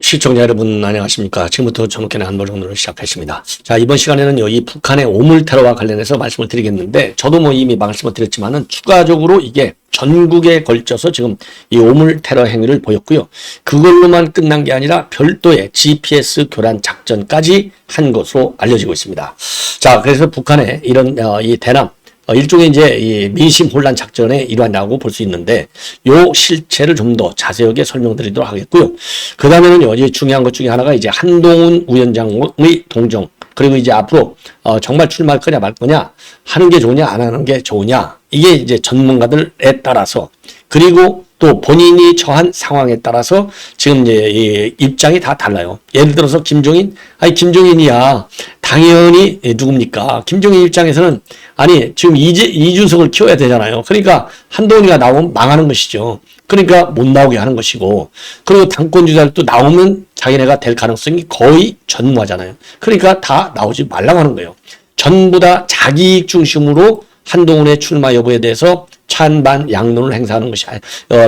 시청자 여러분 안녕하십니까. 지금부터 전국현의 한벌정론을 시작했습니다. 자, 이번 시간에는 이 북한의 오물 테러와 관련해서 말씀을 드리겠는데, 저도 이미 말씀을 드렸지만은 추가적으로 이게 전국에 걸쳐서 지금 이 오물 테러 행위를 보였고요. 그걸로만 끝난 게 아니라 별도의 GPS 교란 작전까지 한 것으로 알려지고 있습니다. 자, 그래서 북한의 이런 이 대남 일종의 이제 이 민심 혼란 작전의 일환이라고 볼 수 있는데, 요 실체를 좀 더 자세하게 설명드리도록 하겠고요. 그 다음에는요, 이제 중요한 것 중에 하나가 이제 한동훈 위원장의 동정, 그리고 이제 앞으로 정말 출마할 거냐 말 거냐, 하는 게 좋으냐 안 하는 게 좋으냐, 이게 이제 전문가들에 따라서, 그리고 또 본인이 처한 상황에 따라서 지금 이제 이 입장이 다 달라요. 예를 들어서 김종인, 김종인이야 당연히 누굽니까? 김종인 입장에서는 아니 지금 이준석을 키워야 되잖아요. 그러니까 한동훈이가 나오면 망하는 것이죠. 그러니까 못 나오게 하는 것이고, 그리고 당권 주자들도 나오면 자기네가 될 가능성이 거의 전무하잖아요. 그러니까 다 나오지 말라고 하는 거예요. 전부 다 자기 이익 중심으로 한동훈의 출마 여부에 대해서 찬반 양론을 행사하는 것이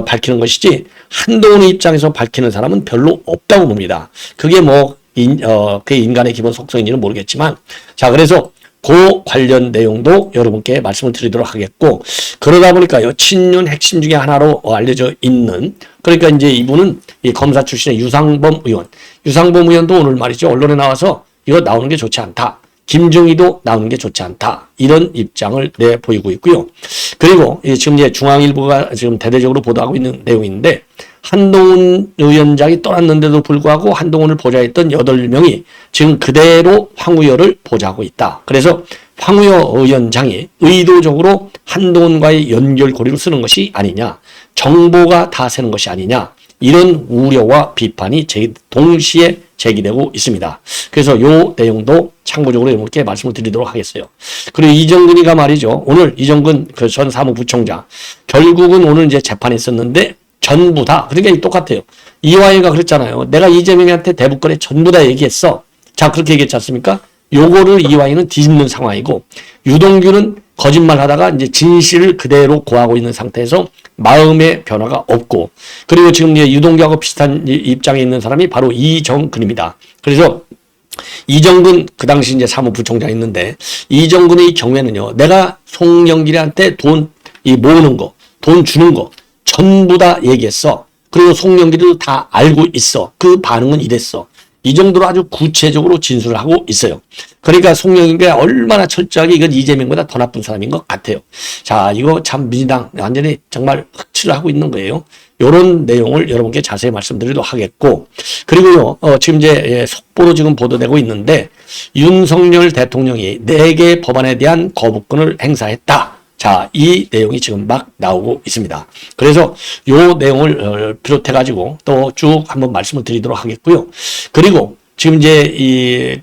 밝히는 것이지, 한동훈의 입장에서 밝히는 사람은 별로 없다고 봅니다. 그게 그게 인간의 기본 속성인지는 모르겠지만, 자, 그래서 그 관련 내용도 여러분께 말씀을 드리도록 하겠고, 그러다 보니까요, 친윤 핵심 중에 하나로 알려져 있는, 그러니까 이제 이분은 이 검사 출신의 유상범 의원도 오늘 말이죠, 언론에 나와서 이거 나오는 게 좋지 않다, 김정희도 나오는 게 좋지 않다, 이런 입장을 내보이고 있고요. 그리고 지금 이제 중앙일보가 지금 대대적으로 보도하고 있는 내용인데, 한동훈 위원장이 떠났는데도 불구하고 한동훈을 보좌했던 8명이 지금 그대로 황우여를 보좌하고 있다. 그래서 황우여 위원장이 의도적으로 한동훈과의 연결고리를 쓰는 것이 아니냐, 정보가 다 새는 것이 아니냐, 이런 우려와 비판이 동시에 제기되고 있습니다. 그래서 이 내용도 참고적으로 이렇게 말씀을 드리도록 하겠어요. 그리고 이정근이가 말이죠, 오늘 이정근 전 사무부총장, 결국은 오늘 이제 재판에 있었는데 전부 다, 그러니까 똑같아요. 이화여가 그랬잖아요. 내가 이재명한테 대북거래 전부 다 얘기했어. 자, 그렇게 얘기했지 않습니까? 요거를 이화여는 뒤집는 상황이고, 유동규는 거짓말 하다가 이제 진실을 그대로 고하고 있는 상태에서 마음의 변화가 없고, 그리고 지금 유동규하고 비슷한 입장에 있는 사람이 바로 이정근입니다. 그래서 이정근 그 당시 이제 사무부총장 있는데, 이정근의 경우에는요, 내가 송영길한테 돈 모으는 거, 돈 주는 거 전부 다 얘기했어. 그리고 송영길도 다 알고 있어. 그 반응은 이랬어. 이 정도로 아주 구체적으로 진술을 하고 있어요. 그러니까 송영길이 얼마나 철저하게 이건 이재명보다 더 나쁜 사람인 것 같아요. 자, 이거 참 민주당 완전히 정말 흑칠을 하고 있는 거예요. 이런 내용을 여러분께 자세히 말씀드리도록 하겠고, 그리고요, 지금 이제 속보로 지금 보도되고 있는데, 윤석열 대통령이 4개 법안에 대한 거부권을 행사했다. 자, 이 내용이 지금 막 나오고 있습니다. 그래서 요 내용을 비롯해가지고 또 쭉 한번 말씀을 드리도록 하겠고요. 그리고 지금 이제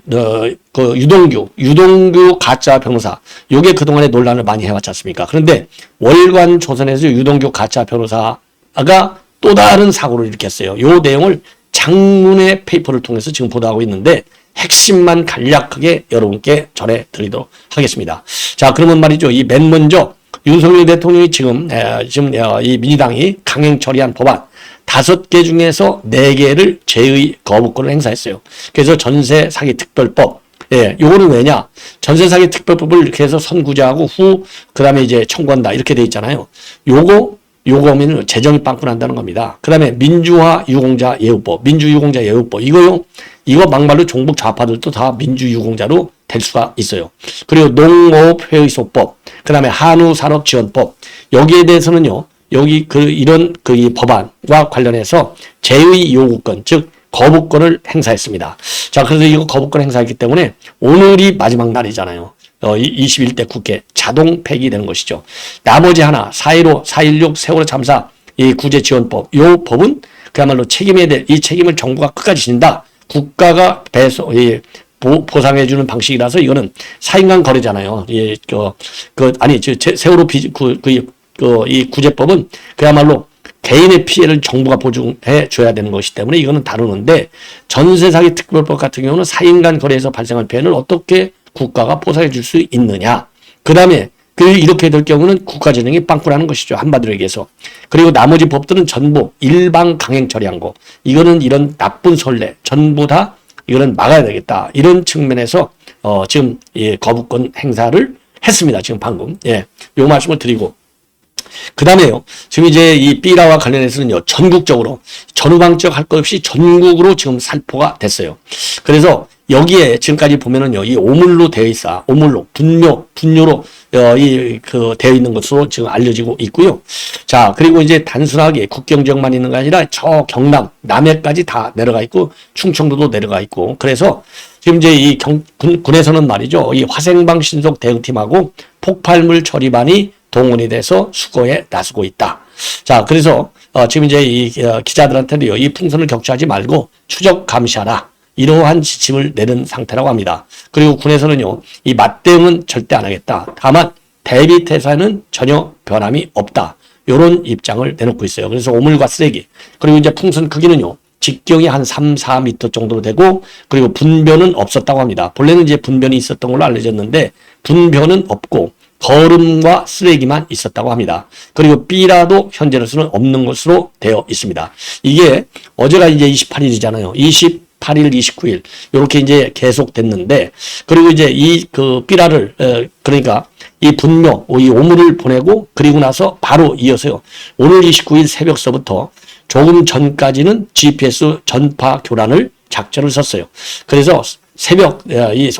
유동규 가짜 변호사, 요게 그동안에 논란을 많이 해왔지 않습니까? 그런데 월간 조선에서 유동규 가짜 변호사가 또 다른 사고를 일으켰어요. 요 내용을 장문의 페이퍼를 통해서 지금 보도하고 있는데, 핵심만 간략하게 여러분께 전해드리도록 하겠습니다. 자, 그러면 말이죠, 이 맨 먼저 윤석열 대통령이 지금 이 민주당이 강행 처리한 법안 5개 중에서 4개를 제의 거부권을 행사했어요. 그래서 전세 사기 특별법, 요거는 왜냐, 전세 사기 특별법을 이렇게 해서 선구제하고 그 다음에 이제 청구한다, 이렇게 돼 있잖아요. 요거 하면 재정이 빵꾸난다는 겁니다. 그 다음에 민주화 유공자 예우법, 민주유공자 예우법, 이거 막말로 종북 좌파들도 다 민주유공자로 될 수가 있어요. 그리고 농업회의소법, 그 다음에 한우산업지원법, 여기에 대해서는요, 이런 이 법안과 관련해서 제의 요구권, 즉 거부권을 행사했습니다. 자, 그래서 이거 거부권 행사했기 때문에 오늘이 마지막 날이잖아요. 21대 국회 자동 폐기되는 것이죠. 나머지 하나, 4.15, 4.16 세월호 참사 이 구제지원법, 요 법은 그야말로 책임해야 될, 이 책임을 정부가 끝까지 진다. 국가가 보상해주는 방식이라서 이거는 사인간 거래잖아요. 세월호 이 구제법은 그야말로 개인의 피해를 정부가 보증해 줘야 되는 것이기 때문에 이거는 다루는데, 전세 사기 특별법 같은 경우는 사인 간 거래에서 발생한 피해를 어떻게 국가가 보상해 줄 수 있느냐. 그 다음에 이렇게 될 경우는 국가재정이 빵꾸나는 것이죠. 한마디로 얘기해서. 그리고 나머지 법들은 전부 일방 강행 처리한 거. 이거는 이런 나쁜 선례 전부 다 이거는 막아야 되겠다. 이런 측면에서 지금 거부권 행사를 했습니다. 지금 방금. 요 말씀을 드리고. 그 다음에요. 지금 이제 이 삐라와 관련해서는요. 전국적으로 전후방적 할 것 없이 전국으로 지금 살포가 됐어요. 그래서 여기에 지금까지 보면은요. 이 오물로 되어 있어. 오물로, 분뇨로 되어 있는 것으로 지금 알려지고 있고요. 자, 그리고 이제 단순하게 국경 지역만 있는 게 아니라 저 경남, 남해까지 다 내려가 있고 충청도도 내려가 있고. 그래서 지금 이제 이 군에서는 말이죠. 이 화생방 신속 대응팀하고 폭발물 처리반이 동원이 돼서 수거에 나서고 있다. 자, 그래서 지금 이제 이 기자들한테도요. 이 풍선을 격추하지 말고 추적 감시하라. 이러한 지침을 내는 상태라고 합니다. 그리고 군에서는요. 이 맞대응은 절대 안 하겠다. 다만 대비 태세는 전혀 변함이 없다. 이런 입장을 내놓고 있어요. 그래서 오물과 쓰레기 그리고 이제 풍선 크기는요. 직경이 한 3, 4m 정도로 되고 그리고 분변은 없었다고 합니다. 본래는 이제 분변이 있었던 걸로 알려졌는데 분변은 없고 거름과 쓰레기만 있었다고 합니다. 그리고 삐라도 현재로서는 없는 것으로 되어 있습니다. 이게 어제가 이제 28일이잖아요. 28일, 29일 이렇게 이제 계속됐는데 그리고 이제 이 삐라를 그러니까 이 분뇨, 이 오물을 보내고 그리고 나서 바로 이어서요. 오늘 29일 새벽서부터 조금 전까지는 GPS 전파 교란을 작전을 썼어요. 그래서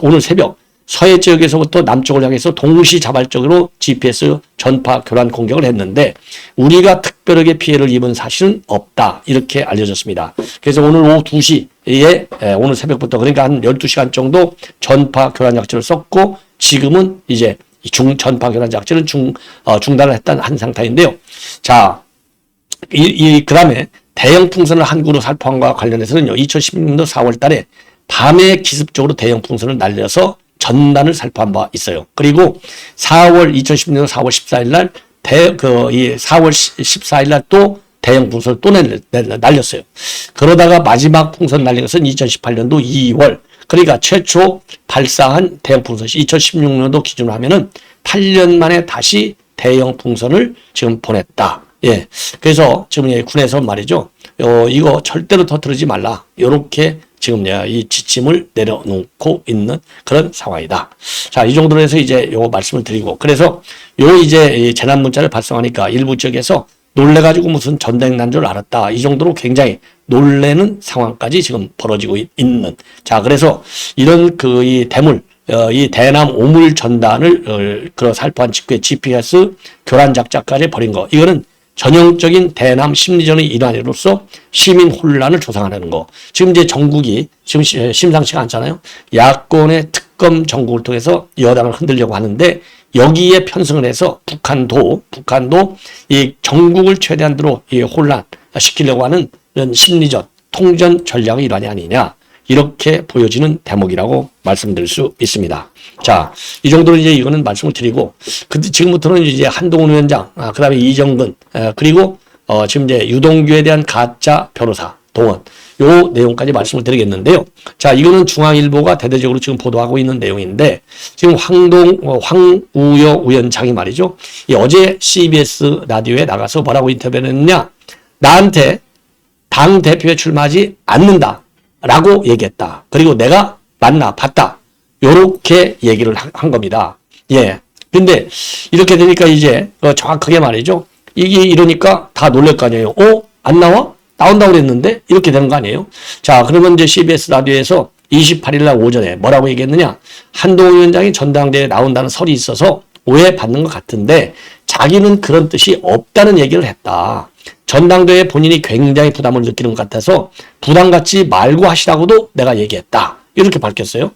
오늘 새벽 서해 지역에서부터 남쪽을 향해서 동시자발적으로 GPS 전파 교란 공격을 했는데 우리가 특별하게 피해를 입은 사실은 없다. 이렇게 알려졌습니다. 그래서 오늘 오후 2시에 오늘 새벽부터 그러니까 한 12시간 정도 전파 교란 작전을 썼고 지금은 이제 전파 교란 작전을 중단을 했다는 한 상태인데요. 자, 그 다음에 대형 풍선을 항구로 살포한 것과 관련해서는요. 2016년도 4월 달에 밤에 기습적으로 대형 풍선을 날려서 전단을 살포한 바 있어요. 그리고 2016년 4월 14일 날 4월 14일 날 또 대형 풍선을 또 날렸어요. 그러다가 마지막 풍선 날린 것은 2018년도 2월. 그러니까 최초 발사한 대형 풍선이 2016년도 기준으로 하면은 8년 만에 다시 대형 풍선을 지금 보냈다. 예. 그래서 지금 군에서 말이죠. 이거 절대로 터뜨리지 말라. 요렇게 지금 이 지침을 내려놓고 있는 그런 상황이다. 자, 이 정도로 해서 이제 요거 말씀을 드리고. 그래서 이제 재난 문자를 발송하니까 일부 지역에서 놀래가지고 무슨 전쟁 난 줄 알았다. 이 정도로 굉장히 놀래는 상황까지 지금 벌어지고 있는. 자, 그래서 이런 이 대물, 이 대남 오물 전단을 살포한 직후에 GPS 교란 작전까지 벌인 거. 이거는 전형적인 대남 심리전의 일환으로서 시민 혼란을 조성하는 거. 지금 이제 전국이 지금 심상치가 않잖아요. 야권의 특검 정국을 통해서 여당을 흔들려고 하는데 여기에 편승을 해서 북한도 이 전국을 최대한으로 혼란시키려고 하는 이런 심리전, 통전 전략의 일환이 아니냐. 이렇게 보여지는 대목이라고 말씀드릴 수 있습니다. 자, 이 정도로 이제 이거는 말씀을 드리고, 지금부터는 이제 한동훈 위원장, 그 다음에 이정근, 그리고, 지금 이제 유동규에 대한 가짜 변호사, 동원, 요 내용까지 말씀을 드리겠는데요. 자, 이거는 중앙일보가 대대적으로 지금 보도하고 있는 내용인데, 지금 황우여 위원장이 말이죠. 어제 CBS 라디오에 나가서 뭐라고 인터뷰를 했느냐, 나한테 당 대표에 출마하지 않는다. 라고 얘기했다. 그리고 내가 봤다. 요렇게 얘기를 한 겁니다. 예. 근데 이렇게 되니까 이제 정확하게 말이죠. 이게 이러니까 다 놀랄 거 아니에요. 안 나와? 나온다고 그랬는데? 이렇게 되는 거 아니에요? 자, 그러면 이제 CBS 라디오에서 28일 날 오전에 뭐라고 얘기했느냐? 한동훈 위원장이 전당대회에 나온다는 설이 있어서 오해받는 것 같은데 자기는 그런 뜻이 없다는 얘기를 했다. 전당대회에 본인이 굉장히 부담을 느끼는 것 같아서 부담 갖지 말고 하시라고도 내가 얘기했다. 이렇게 밝혔어요.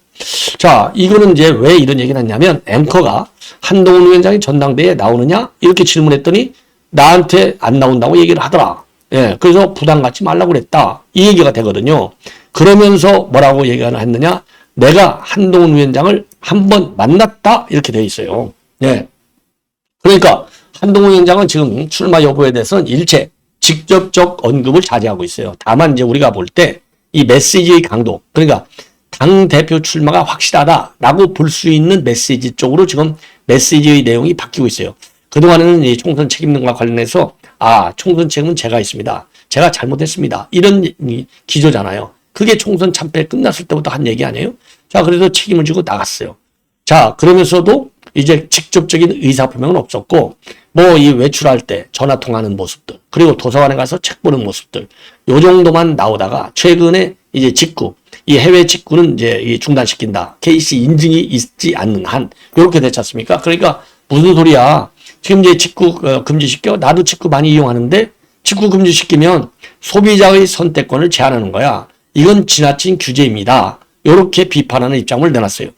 자, 이거는 이제 왜 이런 얘기를 했냐면 앵커가 한동훈 위원장이 전당대회에 나오느냐? 이렇게 질문했더니 나한테 안 나온다고 얘기를 하더라. 예, 그래서 부담 갖지 말라고 그랬다. 이 얘기가 되거든요. 그러면서 뭐라고 얘기를 했느냐? 내가 한동훈 위원장을 한번 만났다. 이렇게 돼 있어요. 예. 그러니까 한동훈 위원장은 지금 출마 여부에 대해서는 일체 직접적 언급을 자제하고 있어요. 다만 이제 우리가 볼 때 이 메시지의 강도, 그러니까 당대표 출마가 확실하다라고 볼 수 있는 메시지 쪽으로 지금 메시지의 내용이 바뀌고 있어요. 그동안에는 이 총선 책임론과 관련해서 총선 책임은 제가 있습니다. 제가 잘못했습니다. 이런 기조잖아요. 그게 총선 참패 끝났을 때부터 한 얘기 아니에요? 자, 그래서 책임을 지고 나갔어요. 자, 그러면서도 이제 직접적인 의사표명은 없었고, 뭐 이 외출할 때 전화 통화하는 모습들, 그리고 도서관에 가서 책 보는 모습들, 요 정도만 나오다가 최근에 이제 직구, 이 해외 직구는 이제 이 중단시킨다. KC 인증이 있지 않는 한, 요렇게 됐지 않습니까? 그러니까 무슨 소리야. 지금 이제 직구 금지시켜? 나도 직구 많이 이용하는데 직구 금지시키면 소비자의 선택권을 제한하는 거야. 이건 지나친 규제입니다. 요렇게 비판하는 입장을 내놨어요.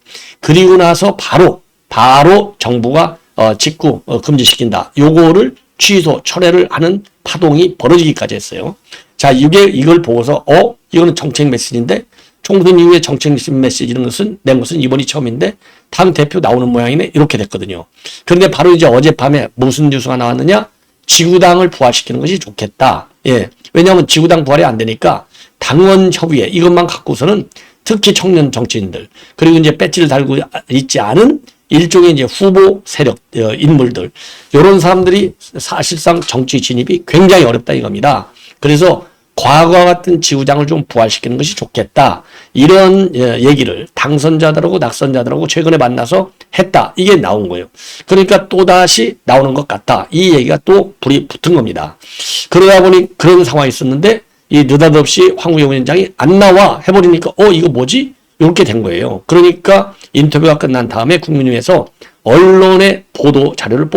그리고 나서 바로 정부가 직구 금지시킨다. 요거를 취소, 철회를 하는 파동이 벌어지기까지 했어요. 자, 이걸 보고서 이거는 정책 메시지인데 총선 이후에 정책 메시지 낸 것은 이번이 처음인데 당 대표 나오는 모양이네. 이렇게 됐거든요. 그런데 바로 이제 어젯밤에 무슨 뉴스가 나왔느냐? 지구당을 부활시키는 것이 좋겠다. 예. 왜냐하면 지구당 부활이 안 되니까 당원 협의회 이것만 갖고서는 특히 청년 정치인들 그리고 이제 배지를 달고 있지 않은 일종의 이제 후보 세력 인물들 이런 사람들이 사실상 정치 진입이 굉장히 어렵다 이겁니다. 그래서 과거와 같은 지구당을 좀 부활시키는 것이 좋겠다. 이런 얘기를 당선자들하고 낙선자들하고 최근에 만나서 했다. 이게 나온 거예요. 그러니까 또다시 나오는 것 같다. 이 얘기가 또 불이 붙은 겁니다. 그러다 보니 그런 상황이 있었는데 이 느닷없이 황우영 위원장이 안 나와 해버리니까 이거 뭐지? 이렇게 된 거예요. 그러니까 인터뷰가 끝난 다음에 국민의회에서 언론의 보도 자료를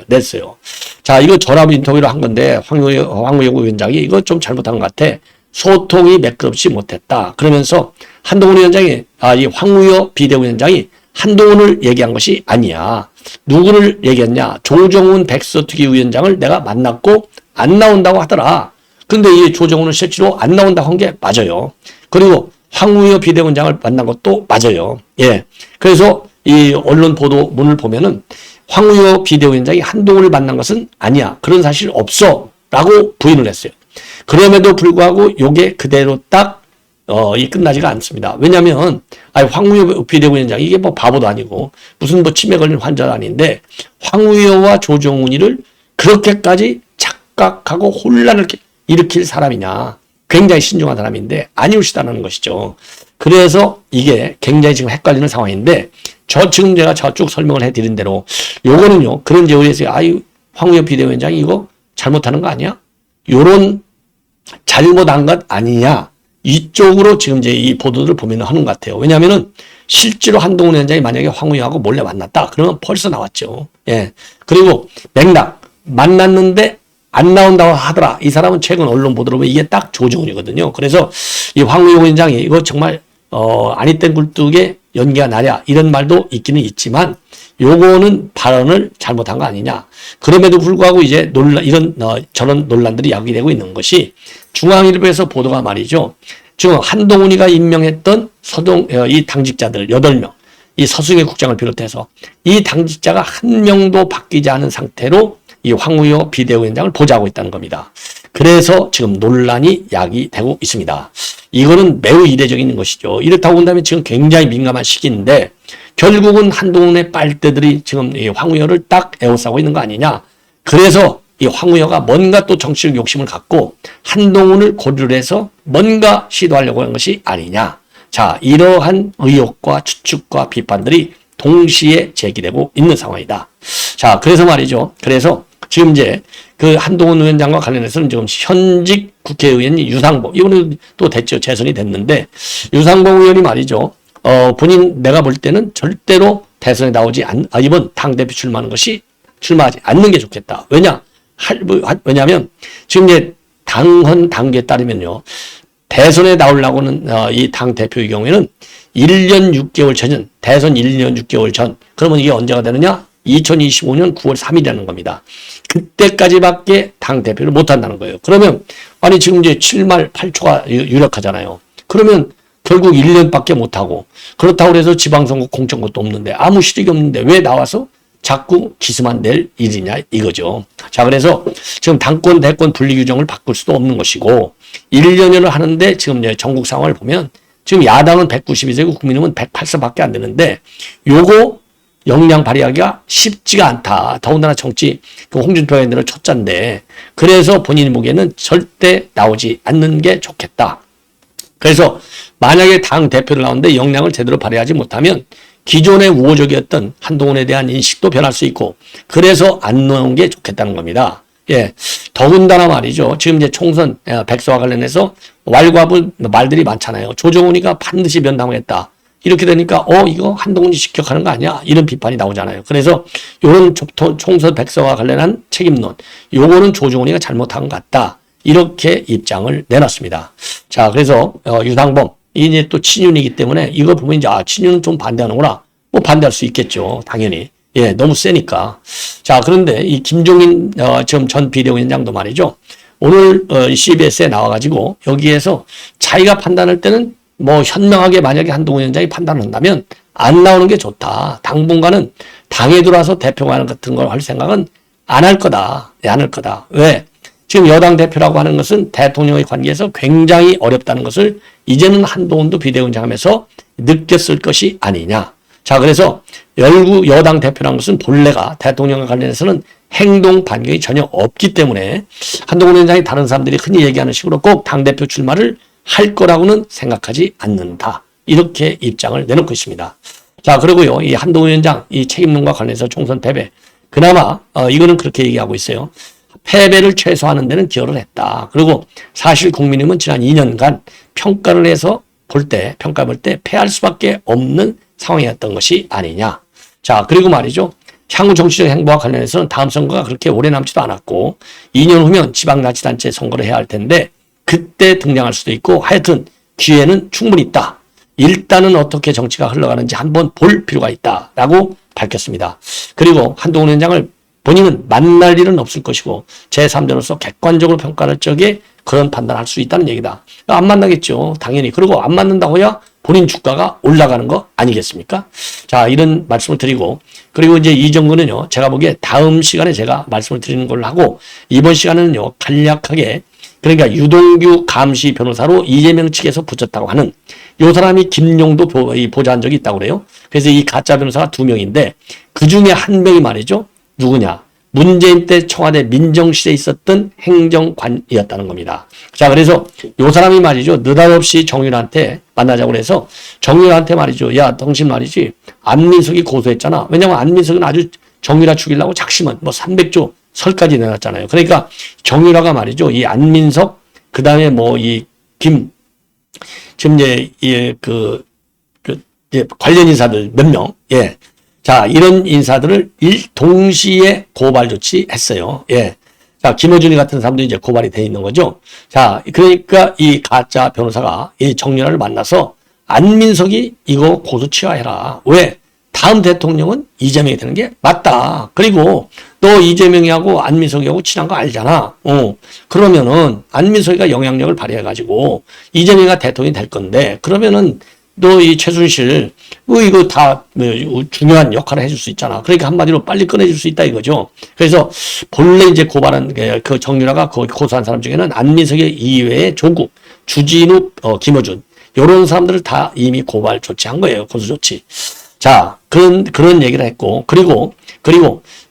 냈어요. 자, 이거 전화로 인터뷰를 한 건데 황우영 위원장이 이거 좀 잘못한 것 같아. 소통이 매끄럽지 못했다. 그러면서 한동훈 위원장이 이 황우여 비대위원장이 한동훈을 얘기한 것이 아니야. 누구를 얘기했냐? 조정훈 백서특위 위원장을 내가 만났고 안 나온다고 하더라. 근데 이 조정훈은 실제로 안 나온다고 한 게 맞아요. 그리고 황우여 비대위원장을 만난 것도 맞아요. 예. 그래서 이 언론 보도문을 보면은 황우여 비대위원장이 한동훈을 만난 것은 아니야. 그런 사실 없어. 라고 부인을 했어요. 그럼에도 불구하고 요게 그대로 딱 끝나지가 않습니다. 왜냐면 황우여 비대위원장이 이게 뭐 바보도 아니고 무슨 뭐 치매 걸린 환자도 아닌데 황우여와 조정훈이를 그렇게까지 착각하고 혼란을 일으킬 사람이냐. 굉장히 신중한 사람인데 아니오시다는 것이죠. 그래서 이게 굉장히 지금 헷갈리는 상황인데 지금 제가 쭉 설명을 해드린 대로 요거는요. 그런 제의에서 황우여 비대위원장이 이거 잘못하는 거 아니야? 요런 잘못한 것 아니냐? 이쪽으로 지금 이제 이 보도를 보면 하는 것 같아요. 왜냐하면은 실제로 한동훈 위원장이 만약에 황우여하고 몰래 만났다. 그러면 벌써 나왔죠. 예. 그리고 맥락 만났는데 안 나온다고 하더라. 이 사람은 최근 언론 보도로 보면 이게 딱 조정훈이거든요. 그래서 이 황우여 위원장이 이거 정말 아니 땐 굴뚝에 연기가 나랴 이런 말도 있기는 있지만 요거는 발언을 잘못한 거 아니냐. 그럼에도 불구하고 이제 저런 논란들이 야기되고 있는 것이 중앙일보에서 보도가 말이죠. 지금 한동훈이가 임명했던 이 당직자들 8명, 이 서승희 국장을 비롯해서 이 당직자가 한 명도 바뀌지 않은 상태로 이 황우여 비대위원장을 보좌하고 있다는 겁니다. 그래서 지금 논란이 야기되고 있습니다. 이거는 매우 이례적인 것이죠. 이렇다고 본다면 지금 굉장히 민감한 시기인데 결국은 한동훈의 빨대들이 지금 이 황우여를 딱 에워싸고 있는 거 아니냐. 그래서 이 황우여가 뭔가 또 정치적 욕심을 갖고 한동훈을 고려를 해서 뭔가 시도하려고 한 것이 아니냐. 자, 이러한 의혹과 추측과 비판들이 동시에 제기되고 있는 상황이다. 자, 그래서 말이죠. 그래서 지금 이제 그 한동훈 위원장과 관련해서는 지금 현직 국회의원이 유상범, 이거는 또 됐죠. 재선이 됐는데, 유상범 의원이 말이죠. 내가 볼 때는 절대로 대선에 이번 당대표 출마하지 않는 게 좋겠다. 왜냐하면 지금 이제 당헌 당규에 따르면요. 대선에 나오려고는 이 당대표의 경우에는 1년 6개월 전, 대선 1년 6개월 전, 그러면 이게 언제가 되느냐? 2025년 9월 3일이라는 겁니다. 그때까지밖에 당대표를 못한다는 거예요. 그러면, 지금 이제 7말 8초가 유력하잖아요. 그러면 결국 1년밖에 못하고, 그렇다고 해서 지방선거 공천 것도 없는데, 아무 실익이 없는데 왜 나와서 자꾸 기스만 낼 일이냐 이거죠. 자, 그래서 지금 당권, 대권 분리 규정을 바꿀 수도 없는 것이고, 1년여를 하는데 지금 이제 전국 상황을 보면 지금 야당은 192석이고 국민의힘은 108석밖에 안 되는데 요거 역량 발휘하기가 쉽지가 않다. 더군다나 정치 홍준표 의원들은 초짜인데 그래서 본인이 보기에는 절대 나오지 않는 게 좋겠다. 그래서 만약에 당 대표를 나오는데 역량을 제대로 발휘하지 못하면 기존의 우호적이었던 한동훈에 대한 인식도 변할 수 있고 그래서 안 나오는 게 좋겠다는 겁니다. 예. 더군다나 말이죠. 지금 이제 총선 백서와 관련해서 왈가불 말들이 많잖아요. 조정훈이가 반드시 면담하겠다. 이렇게 되니까 이거 한동훈이 직격하는 거 아니야? 이런 비판이 나오잖아요. 그래서 이런 총선 백서와 관련한 책임론 요거는 조정훈이가 잘못한 것 같다. 이렇게 입장을 내놨습니다. 자, 그래서 유상범 이제 또 친윤이기 때문에 이거 보면 이제 친윤은 좀 반대하는구나. 뭐 반대할 수 있겠죠. 당연히. 예, 너무 세니까. 자, 그런데 이 김종인 지금 전 비대위원장도 말이죠. 오늘 CBS에 나와가지고 여기에서 자기가 판단할 때는 뭐 현명하게 만약에 한동훈 위원장이 판단한다면 안 나오는 게 좋다. 당분간은 당에 들어와서 대표관 같은 걸 할 생각은 안 할 거다. 안 할 거다. 왜? 지금 여당 대표라고 하는 것은 대통령의 관계에서 굉장히 어렵다는 것을 이제는 한동훈도 비대위원장 하면서 느꼈을 것이 아니냐. 자, 그래서 여당 대표라는 것은 본래가 대통령과 관련해서는 행동 반경이 전혀 없기 때문에 한동훈 위원장이 다른 사람들이 흔히 얘기하는 식으로 꼭 당대표 출마를 할 거라고는 생각하지 않는다. 이렇게 입장을 내놓고 있습니다. 자, 그리고요, 이 한동훈 위원장 이 책임론과 관련해서 총선 패배. 그나마, 이거는 그렇게 얘기하고 있어요. 패배를 최소화하는 데는 기여를 했다. 그리고 사실 국민의힘은 지난 2년간 평가를 해서 평가 볼 때 패할 수밖에 없는 상황이었던 것이 아니냐. 자, 그리고 말이죠. 향후 정치적 행보와 관련해서는 다음 선거가 그렇게 오래 남지도 않았고 2년 후면 지방자치단체 선거를 해야 할 텐데 그때 등장할 수도 있고 하여튼 기회는 충분히 있다. 일단은 어떻게 정치가 흘러가는지 한번 볼 필요가 있다라고 밝혔습니다. 그리고 한동훈 위원장을 본인은 만날 일은 없을 것이고 제3자로서 객관적으로 평가할 적에 그런 판단을 할 수 있다는 얘기다. 안 만나겠죠. 당연히. 그리고 안 만난다고야 본인 주가가 올라가는 거 아니겠습니까? 자, 이런 말씀을 드리고 그리고 이제 이 정도는요. 제가 보기에 다음 시간에 제가 말씀을 드리는 걸로 하고 이번 시간에는요. 간략하게 그러니까 유동규 감시 변호사로 이재명 측에서 붙였다고 하는 이 사람이 김용도 보좌한 적이 있다고 그래요. 그래서 이 가짜 변호사가 2명인데 그중에 한 명이 말이죠. 누구냐? 문재인 때 청와대 민정실에 있었던 행정관이었다는 겁니다. 자, 그래서 이 사람이 말이죠. 느닷없이 정유라한테 만나자고 그래서 정유라한테 말이죠. 야, 당신 말이지. 안민석이 고소했잖아. 왜냐면 안민석은 아주 정유라 죽이려고 작심은 뭐 300조 설까지 내놨잖아요. 그러니까 정유라가 말이죠. 이 안민석, 그 다음에 뭐 이 지금 이제 관련 인사들 몇 명, 예. 자, 이런 인사들을 동시에 고발 조치했어요. 예. 자, 김어준이 같은 사람도 이제 고발이 돼 있는 거죠. 자, 그러니까 이 가짜 변호사가 이 정유라를 만나서 안민석이 이거 고소 취하해라. 왜? 다음 대통령은 이재명이 되는 게 맞다. 그리고 너 이재명이하고 안민석이하고 친한 거 알잖아. 그러면은 안민석이가 영향력을 발휘해가지고 이재명이가 대통령이 될 건데 그러면은 너 이 최순실 이거 다 중요한 역할을 해줄 수 있잖아. 그러니까 한마디로 빨리 꺼내줄 수 있다 이거죠. 그래서 본래 이제 고발한 그 정유라가 거기 고소한 사람 중에는 안민석의 이외에 조국, 주진우, 김어준 이런 사람들을 다 이미 고발 조치한 거예요. 고소 조치. 자, 그런 얘기를 했고, 그리고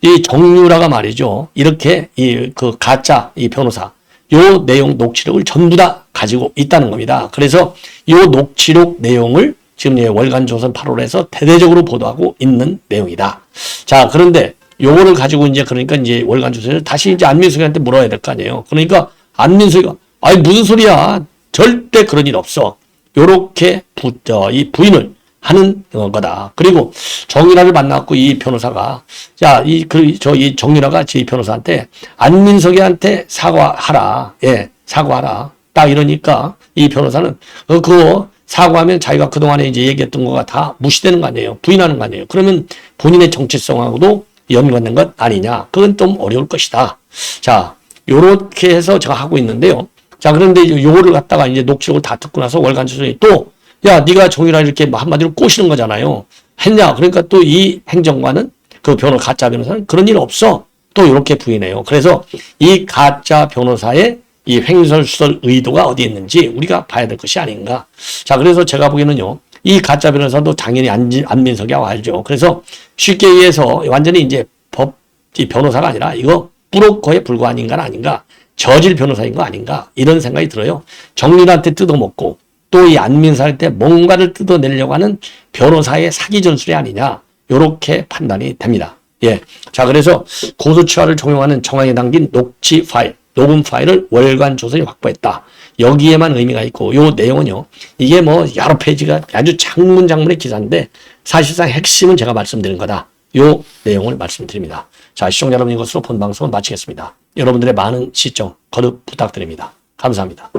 이 정유라가 말이죠. 이렇게 그 가짜 이 변호사, 요 내용 녹취록을 전부 다 가지고 있다는 겁니다. 그래서 요 녹취록 내용을 지금 월간조선 8월에서 대대적으로 보도하고 있는 내용이다. 자, 그런데 요거를 가지고 그러니까 월간조선을 다시 안민석이한테 물어야 될 거 아니에요. 그러니까 안민석이가, 아니, 무슨 소리야. 절대 그런 일 없어. 요렇게 이 부인을 하는 거다. 그리고 정유라를 만났고 이 변호사가 이 정유라가 이 변호사한테 안민석이한테 사과하라. 예, 사과하라. 딱 이러니까 이 변호사는 그거 사과하면 자기가 그동안에 이제 얘기했던 거가 다 무시되는 거 아니에요. 부인하는 거 아니에요. 그러면 본인의 정체성하고도 연관된 것 아니냐. 그건 좀 어려울 것이다. 자, 요렇게 해서 제가 하고 있는데요. 자, 그런데 요거를 갖다가 이제 녹취록을 다 듣고 나서 월간조선이 또 야, 네가 정유라 이렇게 한마디로 꼬시는 거잖아요. 했냐? 그러니까 또 이 행정관은 그 가짜 변호사는 그런 일 없어. 또 이렇게 부인해요. 그래서 이 가짜 변호사의 이 횡설수설 의도가 어디 있는지 우리가 봐야 될 것이 아닌가. 자, 그래서 제가 보기에는요, 이 가짜 변호사도 당연히 안민석이라고 알죠. 그래서 쉽게 얘기해서 완전히 이제 이 변호사가 아니라 이거 브로커에 불과한 인간 아닌가, 저질 변호사인 거 아닌가, 이런 생각이 들어요. 정유라한테 뜯어먹고 또 이 안민석한테 뭔가를 뜯어내려고 하는 변호사의 사기 전술이 아니냐, 요렇게 판단이 됩니다. 예. 자, 그래서 고소치와를 종용하는 정황에 담긴 녹취 파일, 녹음 파일을 월간 조선이 확보했다. 여기에만 의미가 있고, 요 내용은요, 이게 뭐 여러 페이지가 아주 장문의 기사인데 사실상 핵심은 제가 말씀드린 거다. 요 내용을 말씀드립니다. 자, 시청자 여러분, 이것으로 본 방송은 마치겠습니다. 여러분들의 많은 시청 거듭 부탁드립니다. 감사합니다.